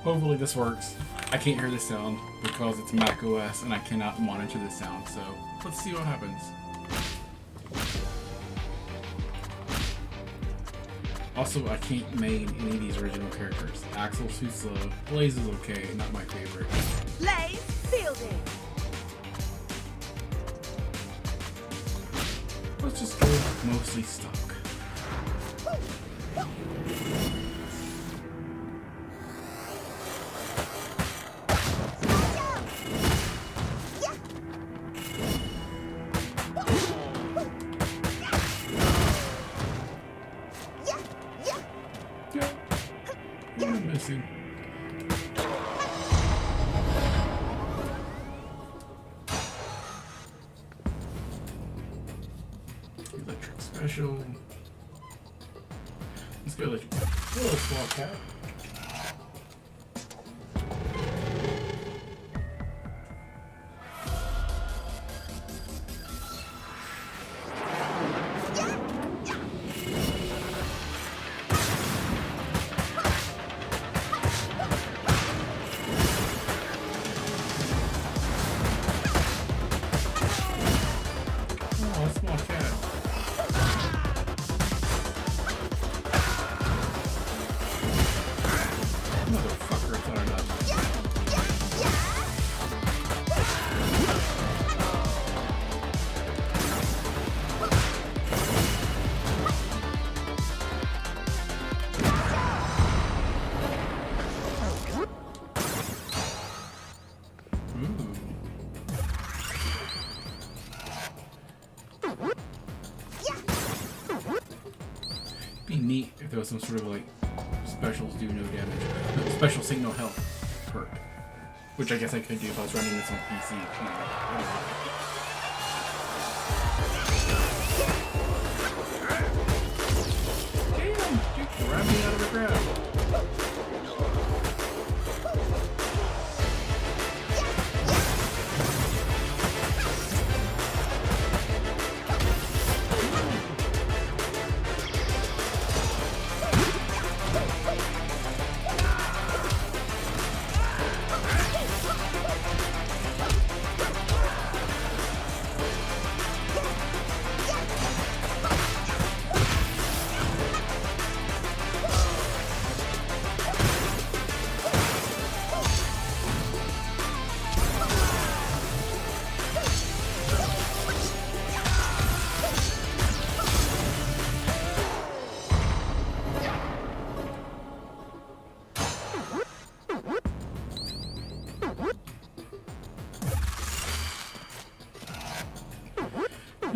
Hopefully this works. I can't hear the sound because it's Mac OS and I cannot monitor the sound, so let's see what happens. Also, I can't main any of these original characters. Axel's too slow. Blaze is okay, not my favorite. Blaze fielding. Let's just go mostly stock. Missing. Electric special. Let's go electric. Little small cat. Be neat if there was some sort of like specials do no damage, special signal health perk, which I guess I could do if I was running this on PC. Damn, dude, grab me out of the grab.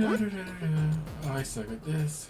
Oh, I suck at this.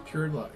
Pure luck.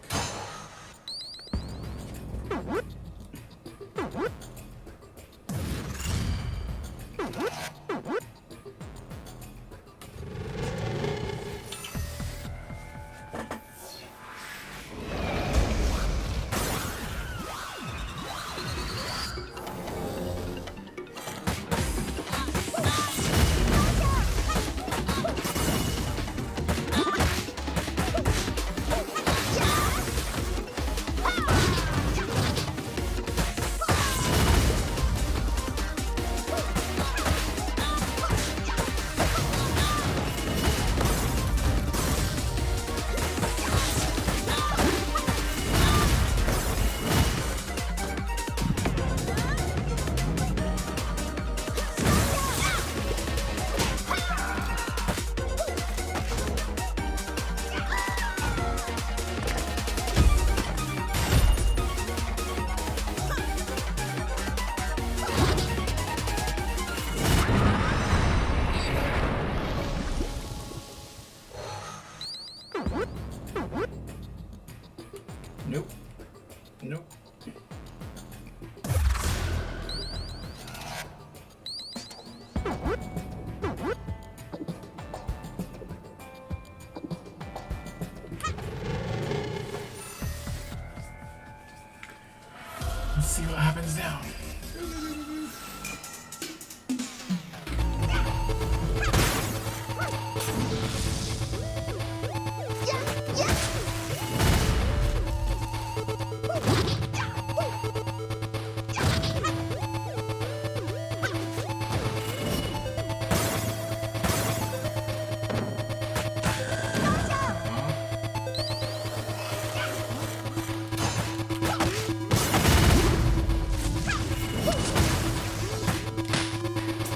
Nope. Let's see what happens now.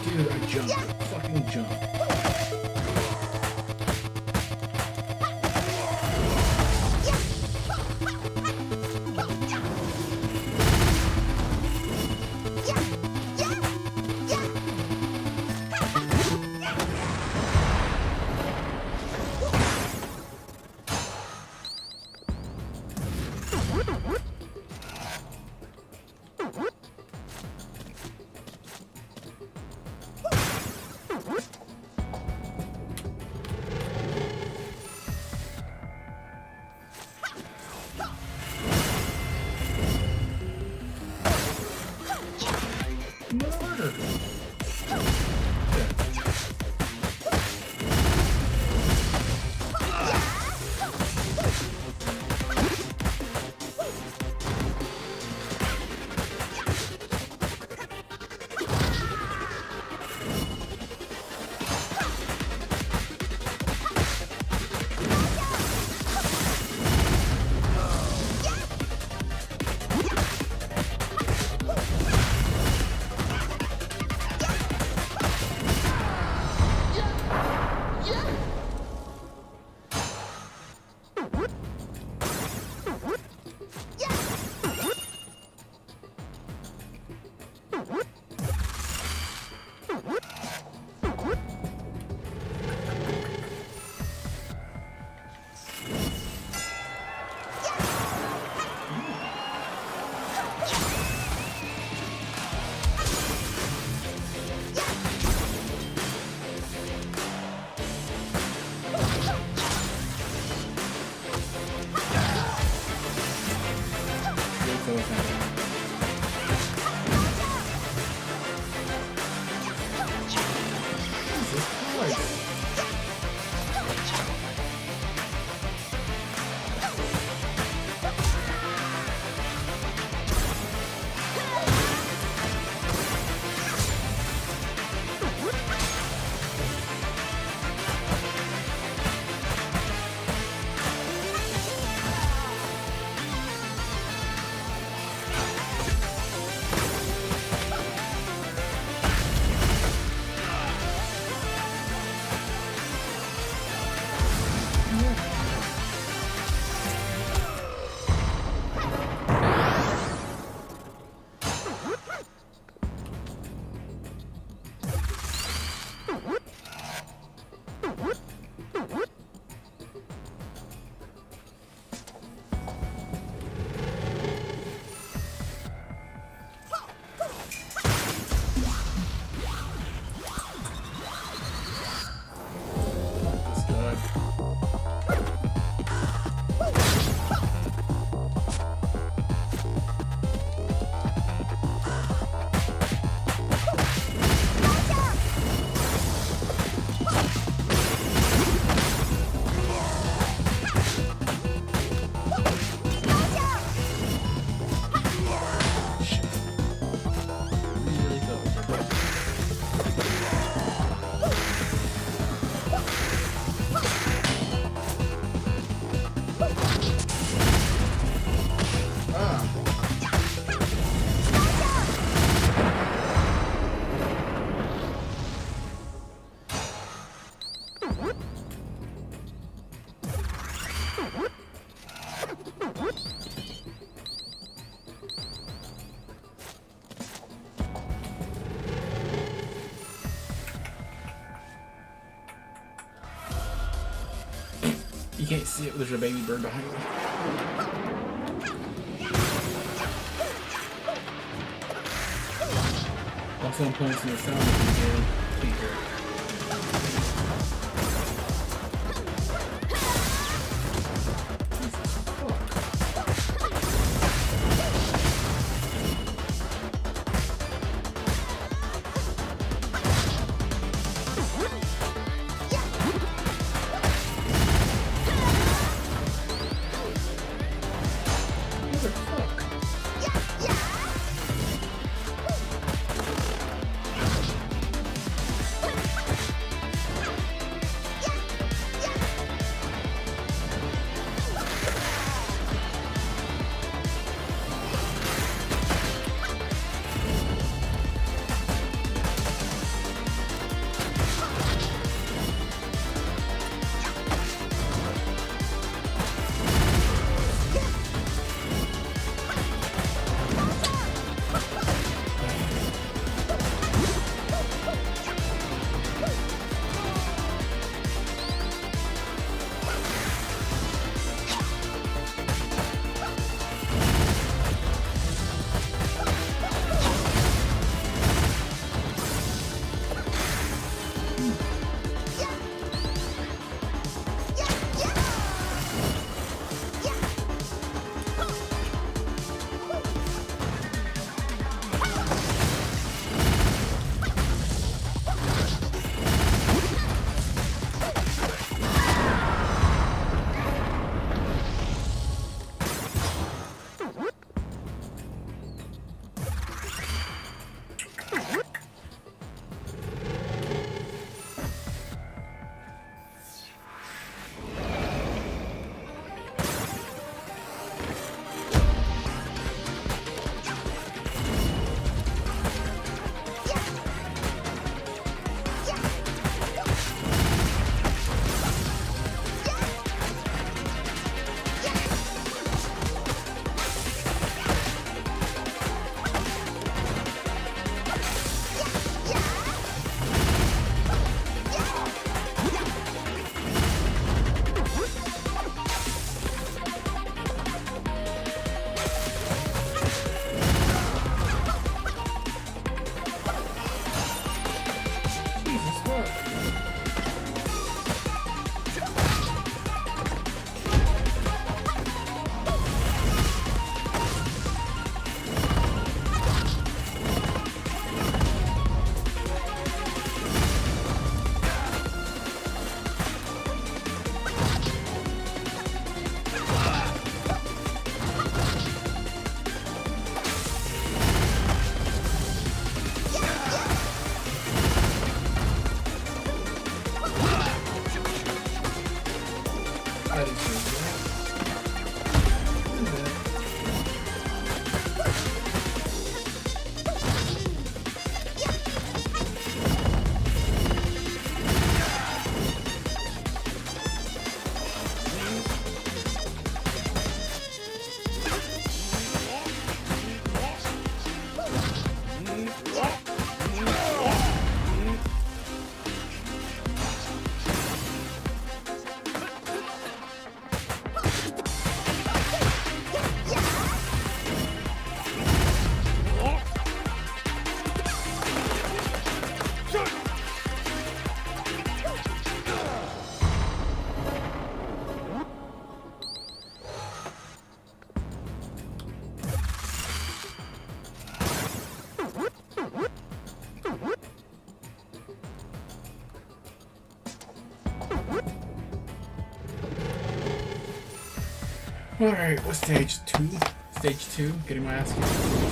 Dude, I jumped. Fucking jump. Murder! You can't see it, there's a baby bird behind you. Also, I'm playing some of the sound with the speaker. Alright, what's stage 2? Stage 2, getting my ass kicked. Stage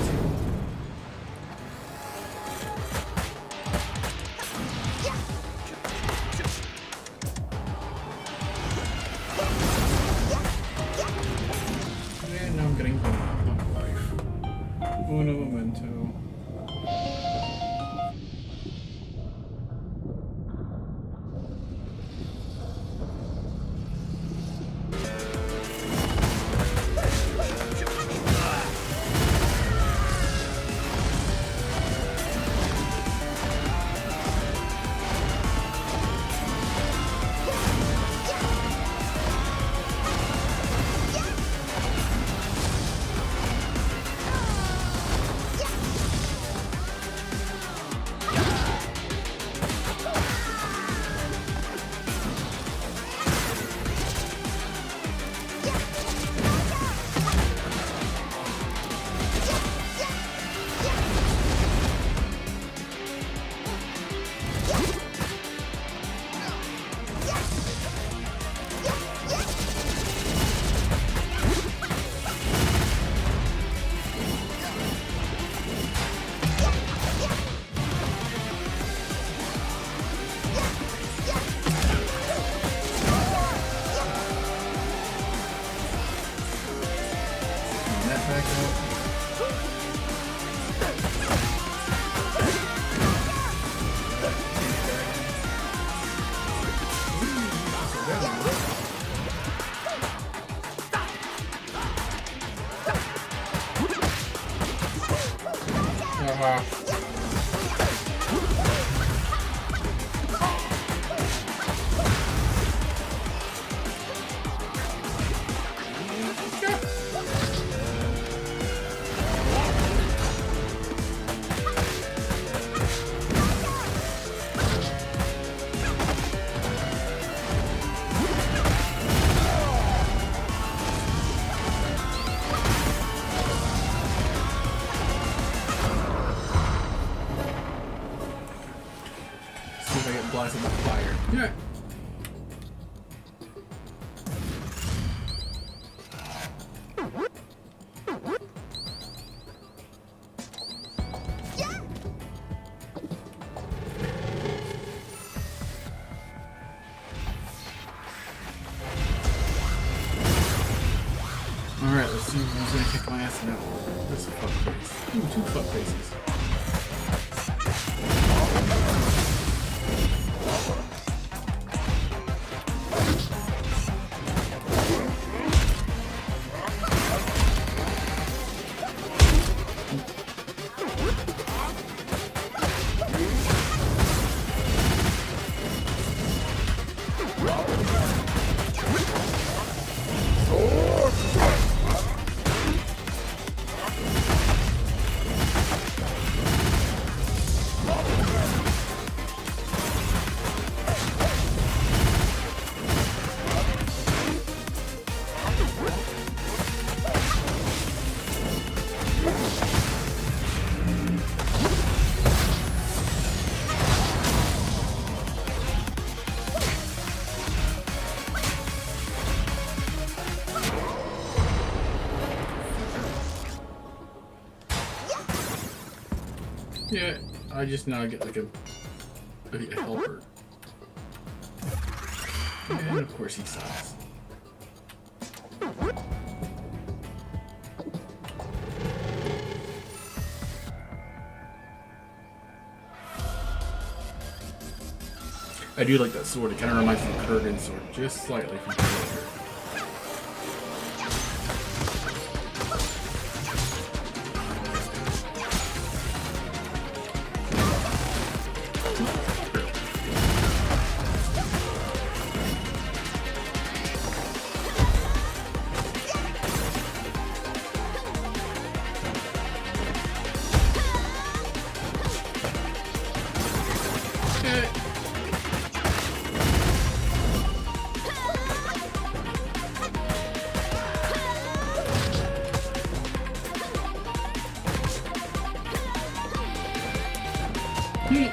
2. And now I'm getting life. Uno momento. See if I get blasted with fire. Yeah. Alright, let's see who's gonna kick my ass now. This fuck face. Ooh, 2 fuck faces. Yeah, I just now get like a helper. And of course he sucks. I do like that sword. It kind of reminds me of Kurgan's sword, just slightly from Kurgan.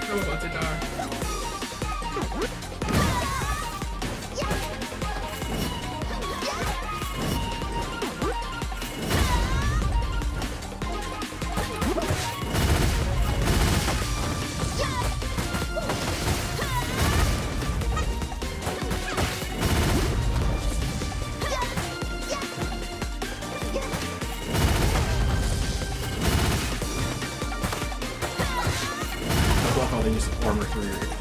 I'm about to die. They use armor through your attacks.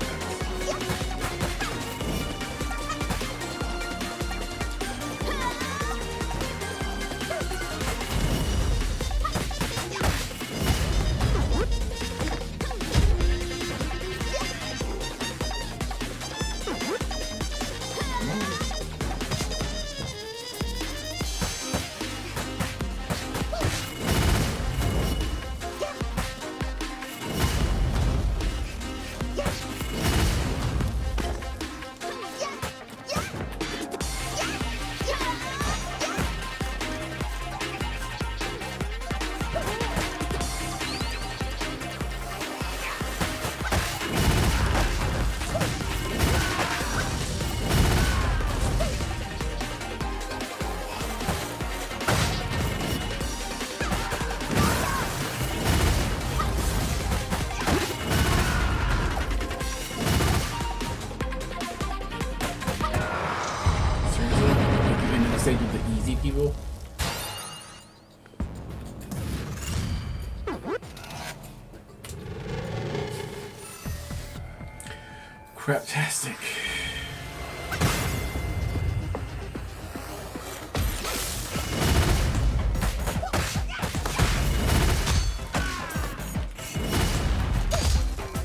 Craptastic.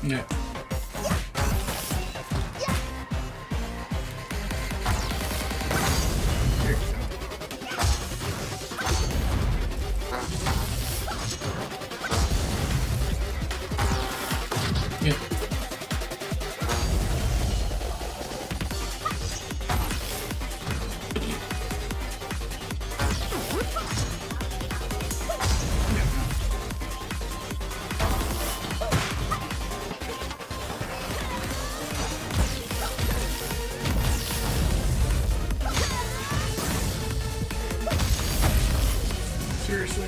Yeah. There you go. Yeah. Seriously?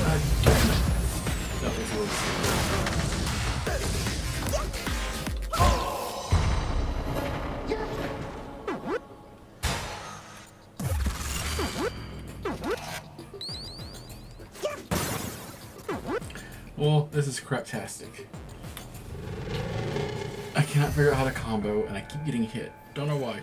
God damn it. That was a little Well, this is craptastic. I cannot figure out how to combo, and I keep getting hit. Don't know why.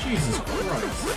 Jesus Christ.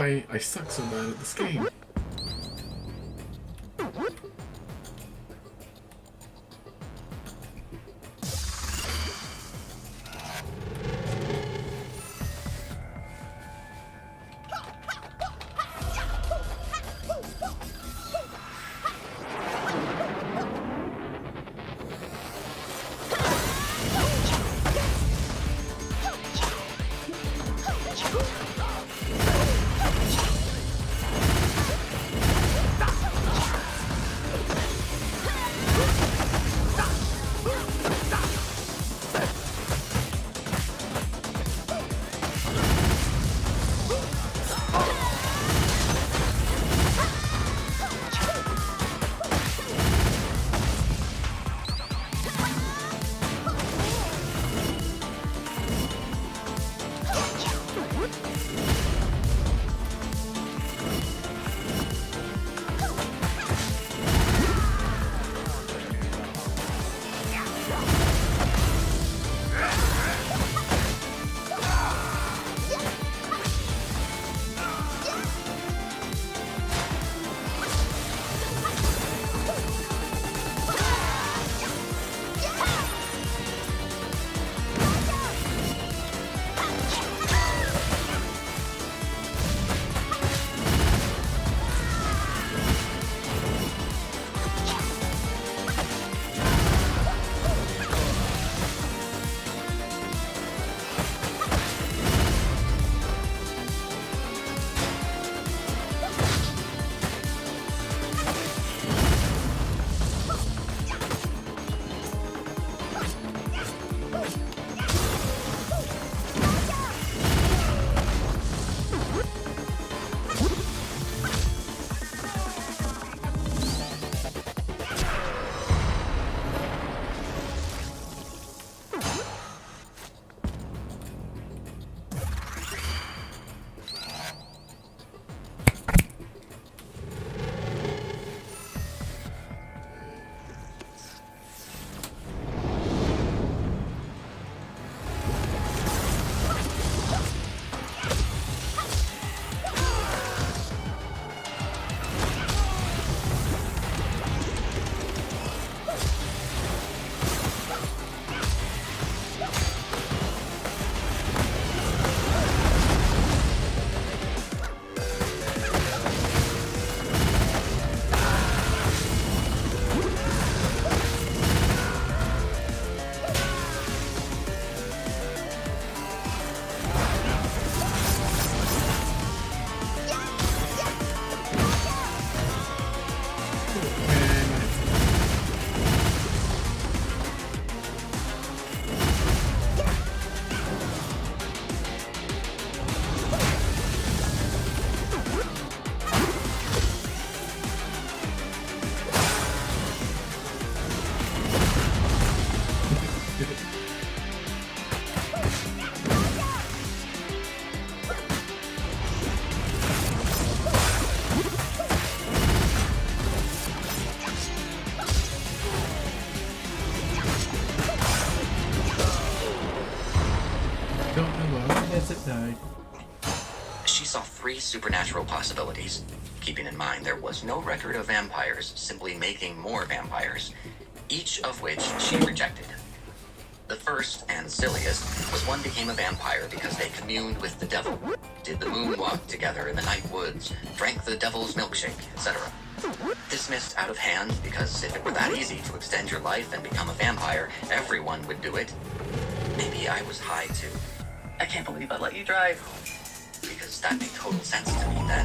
why I suck so bad at this game. She saw 3 supernatural possibilities, keeping in mind there was no record of vampires simply making more vampires, each of which she rejected. The first, and silliest, was one became a vampire because they communed with the devil, did the moonwalk together in the night woods, drank the devil's milkshake, etc. Dismissed out of hand because if it were that easy to extend your life and become a vampire, everyone would do it. Maybe I was high too. I can't believe I let you drive. Because that made total sense to me then.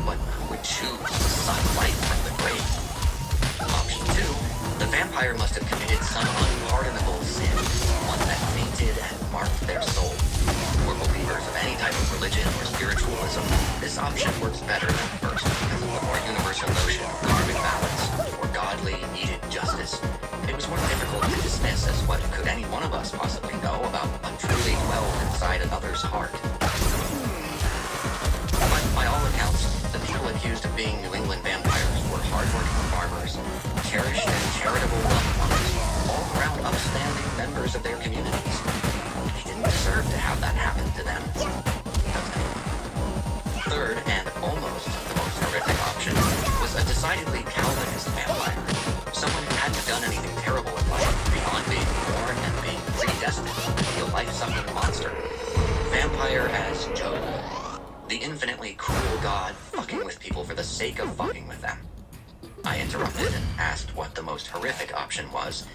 But who would choose to suck life from the grave? Option 2, the vampire must have committed some unpardonable sin, one that tainted and marked their soul. For believers of any type of religion or spiritualism, this option works better than the first because of the more universal notion of karmic balance or godly needed justice. It was more difficult to dismiss as what could any one of us possibly know about what truly dwelled inside another's heart. But by all accounts, the people accused of being New England vampires were hardworking farmers, cherished and charitable loved ones, all around upstanding members of their communities. They didn't deserve to have that happen to them. third, and almost the most horrific option, was a decidedly Calvinist vampire. Someone who hadn't done anything terrible in life beyond being born and being predestined to be a life-sucking monster. Vampire as Joe. The infinitely cruel god fucking with people for the sake of fucking with them. I interrupted and asked what the most horrific option was.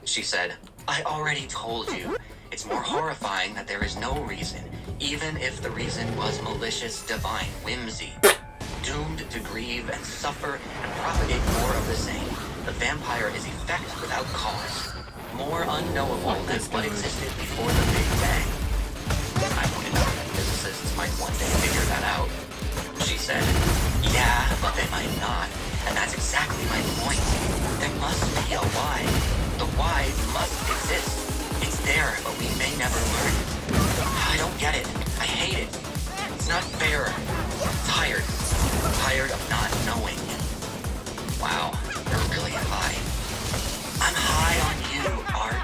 She said, I already told you. It's more horrifying that there is no reason, even if the reason was malicious divine whimsy. Doomed to grieve and suffer and propagate more of the same, the vampire is effect without cause. More unknowable than what existed before the Big Bang. I pointed out that physicists might one day figure that out. She said, yeah, but they might not. And that's exactly my point. There must be a why. The why must exist. It's there, but we may never learn it. I don't get it. I hate it. It's not fair. I'm tired. I'm tired of not knowing. Wow, you're really high. I'm high on you, Art.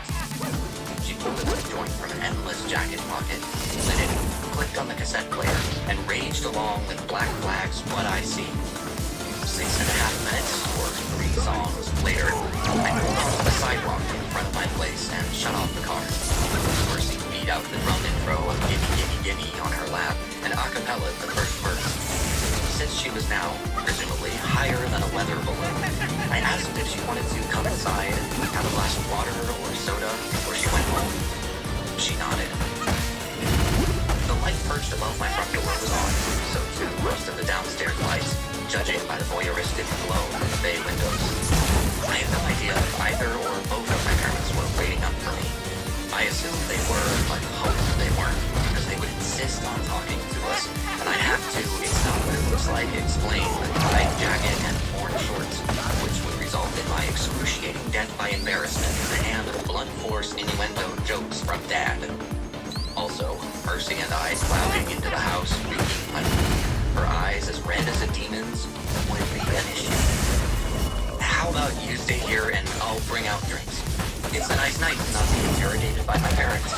She pulled a joint from an endless jacket pocket, lit it, clicked on the cassette player, and raged along with Black Flag's What I See. 6.5 minutes, or 3 songs later, I pulled onto the sidewalk in front of my place and shut off the car. Mercy beat out the drum intro of Gimme Gimme Gimme on her lap and a cappella the first verse. Since she was now, presumably, higher than a weather balloon, I asked if she wanted to come inside and have a glass of water or soda before she went home. She nodded. The light perched above my front door was on, so too most of the downstairs lights, judging by the voyeuristic glow of the bay windows. I had no idea if either or both of my parents were waiting up for me. I assumed they were, but hoped they weren't, because they would insist on talking to us, and I'd have to, it's not what it looks like, explain the tight jacket and torn shorts, which would result in my excruciating death by embarrassment in the hand of blunt force innuendo jokes from Dad. Also, Mercy and I clouding into the house, reeking like her eyes as red as a demon's would be an issue. How about you stay here and I'll bring out drinks? It's a nice night to not be interrogated by my parents.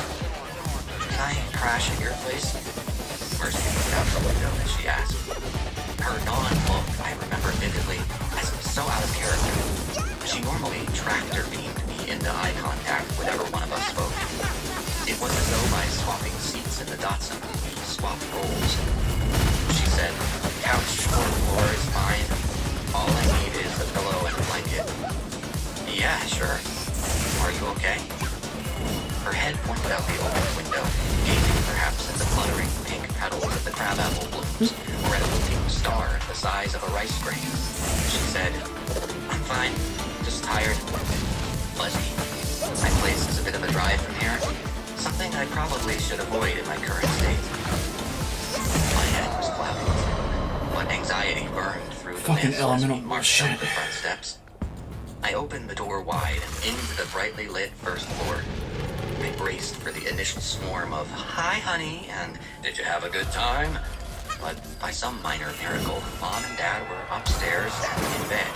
Can I crash at your place? Mercy looked out the window as she asked. Her non-look I remember vividly as so out of character. She normally tractor beamed me into eye contact whenever one of us spoke. It was as though by swapping seats in the Datsun, we swapped roles. She said, couch or floor is fine. All I need is a pillow and a blanket. Yeah, sure. Are you okay? Her head pointed out the open window, gazing perhaps at the fluttering pink petals of the crabapple blooms, or at a looking star the size of a rice grain. She said, I'm fine, just tired. Fuzzy. My place is a bit of a drive from here. Something I probably should avoid in my current state. My head was cloudy, but anxiety burned through the Fucking mist as elemental we marched up bullshit. the front steps. I opened the door wide and into the brightly lit first floor. I braced for the initial swarm of, hi honey, and did you have a good time? But by some minor miracle, Mom and Dad were upstairs and in bed.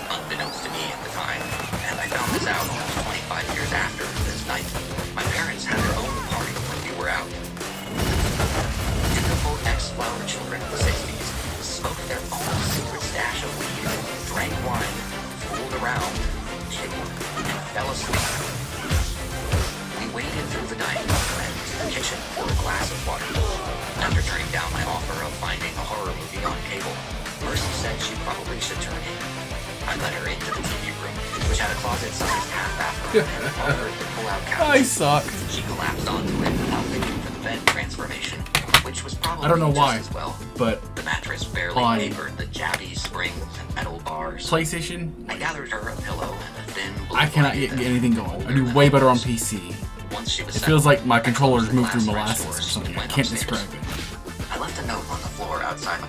Unbeknownst to me at the time, and I found this out almost 25 years after this night, my parents had their own party when we were out. Beautiful ex-flower children of the 60s smoked their own secret stash of weed, drank wine, fooled around, giggled, and fell asleep. We waded through the dining room and to the kitchen for a glass of water. After turning down my offer of finding a horror movie on cable, Mercy said she probably should turn in. I led her into the TV room, which had a closet-sized half-bathroom and offered the pull-out couch. I suck. She collapsed onto it without waiting for the bed transformation, which was probably I don't know just why, as well. but The mattress barely on wavered the jabby springs and metal bars. PlayStation, I gathered her a pillow and a thin blue I cannot blanket get and anything going. I folded do her way in better on place. PC. Once she was It settled, feels like my I closed controllers the move through glass French molasses or doors something. and I went can't upstairs. describe it. I left a note on the floor outside my